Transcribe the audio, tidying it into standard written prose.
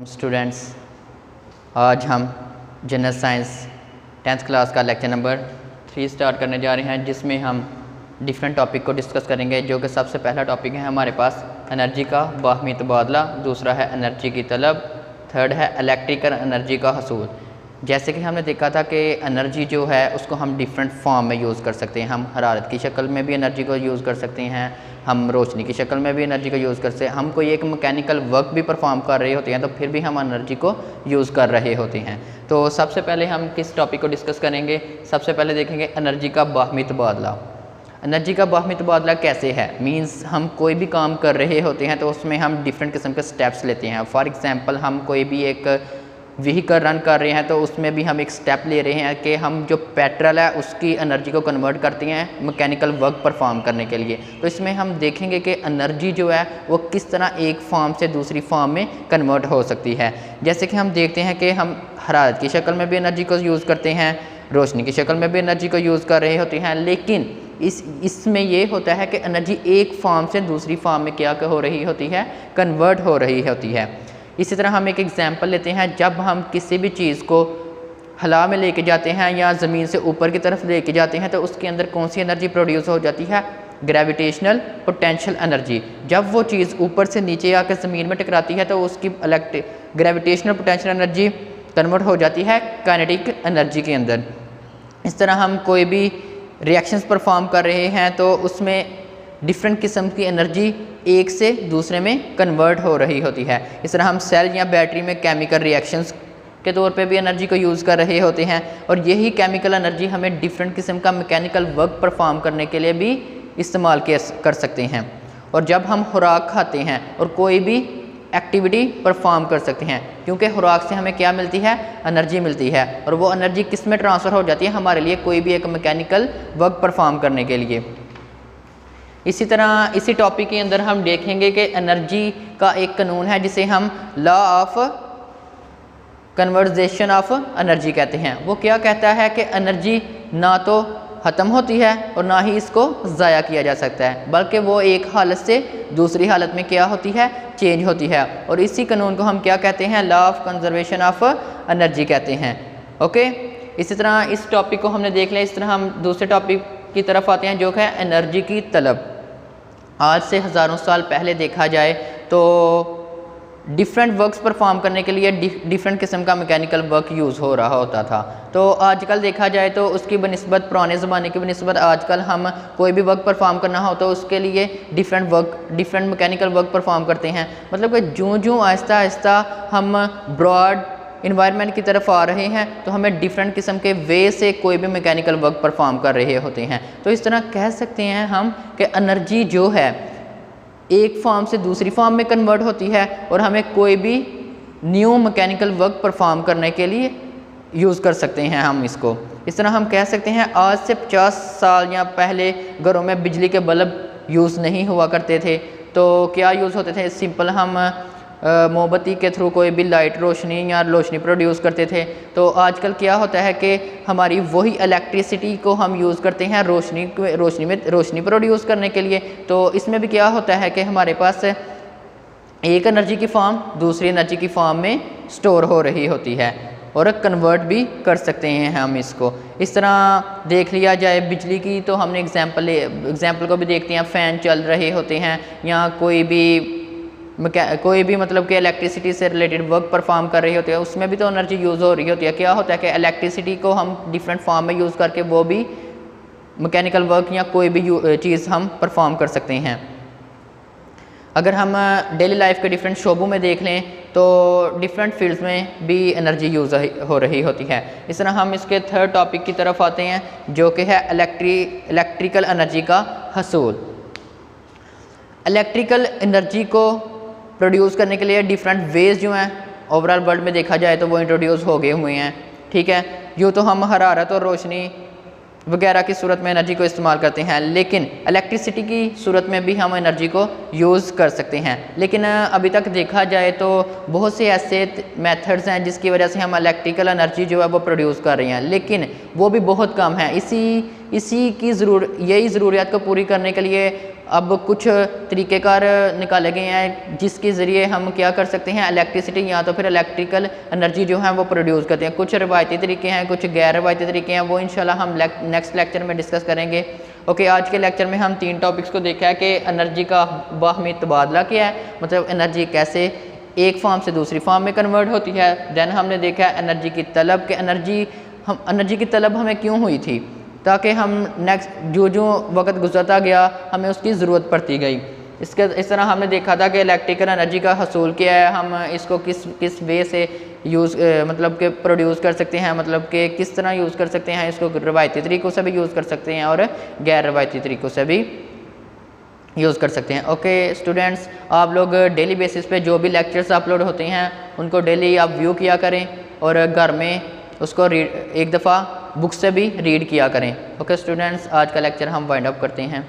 Students, आज हम general science 10th class का लेक्चर नंबर 3 स्टार्ट करने जा रहे हैं, जिसमें हम डिफरेंट टॉपिक को डिस्कस करेंगे। जो कि सबसे पहला टॉपिक है हमारे पास एनर्जी का बाहमी तबादला, दूसरा है एनर्जी की तलब, थर्ड है इलेक्ट्रिकल एनर्जी का हसूल। जैसे कि हमने देखा था कि एनर्जी जो है उसको हम डिफरेंट फॉर्म में यूज़ कर सकते हैं। हम हरारत की शक्ल में भी एनर्जी को यूज़ कर सकते हैं, हम रोशनी की शक्ल में भी एनर्जी को यूज़ कर सकते हैं, हम कोई एक मैकेनिकल वर्क भी परफॉर्म कर रहे होते हैं तो फिर भी हम एनर्जी को यूज़ कर रहे होते हैं। तो सबसे पहले हम किस टॉपिक को डिस्कस करेंगे? सबसे पहले देखेंगे एनर्जी का बाहमी तबादला। एनर्जी का बाहमी तबादला कैसे है? मींस हम कोई भी काम कर रहे होते हैं तो उसमें हम डिफरेंट किस्म के स्टेप्स लेते हैं। फॉर एग्जांपल, हम कोई भी एक व्हीकल रन कर रहे हैं तो उसमें भी हम एक स्टेप ले रहे हैं कि हम जो पेट्रोल है उसकी एनर्जी को कन्वर्ट करते हैं मैकेनिकल वर्क परफॉर्म करने के लिए। तो इसमें हम देखेंगे कि एनर्जी जो है वो किस तरह एक फॉर्म से दूसरी फॉर्म में कन्वर्ट हो सकती है। जैसे कि हम देखते हैं कि हम हरारत की शक्ल में भी एनर्जी को यूज़ करते हैं, रोशनी की शक्ल में भी एनर्जी को यूज़ कर रहे होते हैं, लेकिन इसमें ये होता है कि एनर्जी एक फॉर्म से दूसरी फॉर्म में क्या हो रही होती है, कन्वर्ट हो रही होती है। इसी तरह हम एक एग्जांपल लेते हैं, जब हम किसी भी चीज़ को हवा में लेके जाते हैं या ज़मीन से ऊपर की तरफ लेके जाते हैं तो उसके अंदर कौन सी एनर्जी प्रोड्यूस हो जाती है? Gravitational potential energy. जब वो चीज़ ऊपर से नीचे आकर ज़मीन में टकराती है तो उसकी ग्रेविटेशनल पोटेंशियल एनर्जी कन्वर्ट हो जाती है काइनेटिक एनर्जी के अंदर। इस तरह हम कोई भी रिएक्शंस परफॉर्म कर रहे हैं तो उसमें डिफरेंट किस्म की एनर्जी एक से दूसरे में कन्वर्ट हो रही होती है। इस तरह हम सेल या बैटरी में केमिकल रिएक्शंस के तौर पे भी एनर्जी को यूज़ कर रहे होते हैं, और यही केमिकल एनर्जी हमें डिफरेंट किस्म का मैकेनिकल वर्क परफॉर्म करने के लिए भी इस्तेमाल कर सकते हैं। और जब हम खुराक खाते हैं और कोई भी एक्टिविटी परफॉर्म कर सकते हैं, क्योंकि खुराक से हमें क्या मिलती है? एनर्जी मिलती है, और वो एनर्जी किस में ट्रांसफ़र हो जाती है? हमारे लिए कोई भी एक मैकेनिकल वर्क परफॉर्म करने के लिए। इसी तरह इसी टॉपिक के अंदर हम देखेंगे कि एनर्जी का एक कानून है जिसे हम law of conversation of energy कहते हैं। वो क्या कहता है कि एनर्जी ना तो ख़त्म होती है और ना ही इसको ज़ाया किया जा सकता है, बल्कि वो एक हालत से दूसरी हालत में क्या होती है? चेंज होती है। और इसी कानून को हम क्या कहते हैं? Law of conservation of energy कहते हैं। ओके, इसी तरह इस टॉपिक को हमने देख लिया। इस तरह हम दूसरे टॉपिक की तरफ आते हैं जो है एनर्जी की तलब। आज से हज़ारों साल पहले देखा जाए तो डिफरेंट वर्क्स परफॉर्म करने के लिए डिफरेंट किस्म का मैकेनिकल वर्क यूज़ हो रहा होता था। तो आजकल देखा जाए तो उसकी बनिस्बत पुराने ज़माने की बनिस्बत आजकल हम कोई भी वर्क परफॉर्म करना हो तो उसके लिए डिफरेंट मैकेनिकल वर्क परफॉर्म करते हैं। मतलब कि जो आहिस्ता आहिस्ता हम ब्रॉड इन्वायरमेंट की तरफ आ रहे हैं तो हमें डिफरेंट किस्म के वे से कोई भी मैकेनिकल वर्क परफॉर्म कर रहे होते हैं। तो इस तरह कह सकते हैं हम कि एनर्जी जो है एक फॉर्म से दूसरी फॉर्म में कन्वर्ट होती है और हमें कोई भी न्यू मैकेनिकल वर्क परफॉर्म करने के लिए यूज़ कर सकते हैं हम इसको। इस तरह हम कह सकते हैं आज से 50 साल या पहले घरों में बिजली के बल्ब यूज़ नहीं हुआ करते थे। तो क्या यूज़ होते थे? सिंपल हम मोमबत्ती के थ्रू कोई भी लाइट रोशनी या रोशनी प्रोड्यूस करते थे। तो आजकल क्या होता है कि हमारी वही इलेक्ट्रिसिटी को हम यूज़ करते हैं रोशनी प्रोड्यूस करने के लिए। तो इसमें भी क्या होता है कि हमारे पास एक एनर्जी की फॉर्म दूसरी एनर्जी की फॉर्म में स्टोर हो रही होती है और कन्वर्ट भी कर सकते हैं हम इसको। इस तरह देख लिया जाए बिजली की तो हमने एग्जाम्पल को भी देखते हैं। फ़ैन चल रहे होते हैं या कोई भी मतलब कि इलेक्ट्रिसिटी से रिलेटेड वर्क परफॉर्म कर रहे होते हैं, उसमें भी तो एनर्जी यूज़ हो रही होती है। क्या होता है कि इलेक्ट्रिसिटी को हम डिफरेंट फॉर्म में यूज़ करके वो भी मैकेनिकल वर्क या कोई भी चीज़ हम परफॉर्म कर सकते हैं। अगर हम डेली लाइफ के डिफरेंट शोबों में देख लें तो डिफरेंट फील्ड्स में भी एनर्जी यूज़ हो रही होती है। इस तरह हम इसके थर्ड टॉपिक की तरफ आते हैं जो कि है इलेक्ट्रिकल एनर्जी का हसूल। इलेक्ट्रिकल एनर्जी को प्रोड्यूस करने के लिए डिफरेंट वेज जो हैं ओवरऑल वर्ल्ड में देखा जाए तो वो इंट्रोड्यूस हो गए हुए हैं। ठीक है, यूँ तो हम हरारत और रोशनी वगैरह की सूरत में एनर्जी को इस्तेमाल करते हैं, लेकिन इलेक्ट्रिसिटी की सूरत में भी हम एनर्जी को यूज़ कर सकते हैं। लेकिन अभी तक देखा जाए तो बहुत से ऐसे मेथड्स हैं जिसकी वजह से हम इलेक्ट्रिकल एनर्जी जो है वो प्रोड्यूस कर रहे हैं, लेकिन वो भी बहुत कम है। यही ज़रूरियात को पूरी करने के लिए अब कुछ तरीक़ेकार निकाले गए हैं जिसके ज़रिए हम क्या कर सकते हैं, इलेक्ट्रिसिटी या तो फिर इलेक्ट्रिकल एनर्जी जो है वो प्रोड्यूस करते हैं। कुछ रवायती तरीके हैं, कुछ गैर रवायती तरीके हैं, वो इंशाल्लाह हम नेक्स्ट लेक्चर में डिस्कस करेंगे। ओके, आज के लेक्चर में हम 3 टॉपिक्स को देखा है कि एनर्जी का बाहमी तबादला क्या है, मतलब एनर्जी कैसे एक फॉर्म से दूसरी फॉर्म में कन्वर्ट होती है। दैन हमने देखा है एनर्जी की तलब, कि एनर्जी की तलब हमें क्यों हुई थी, ताकि हम नेक्स्ट जो वक्त गुजरता गया हमें उसकी ज़रूरत पड़ती गई। इस तरह हमने देखा था कि इलेक्ट्रिकल एनर्जी का हसूल क्या है, हम इसको किस वे से मतलब कि प्रोड्यूस कर सकते हैं, मतलब कि किस तरह यूज़ कर सकते हैं। इसको रवायती तरीक़ों से भी यूज़ कर सकते हैं और गैर रवायती तरीक़ों से भी यूज़ कर सकते हैं। ओके स्टूडेंट्स, आप लोग डेली बेसिस पे जो भी लेक्चर्स अपलोड होते हैं उनको डेली आप व्यू किया करें और घर में उसको एक दफ़ा बुक से भी रीड किया करें। ओके स्टूडेंट्स, आज का लेक्चर हम वाइंड अप करते हैं।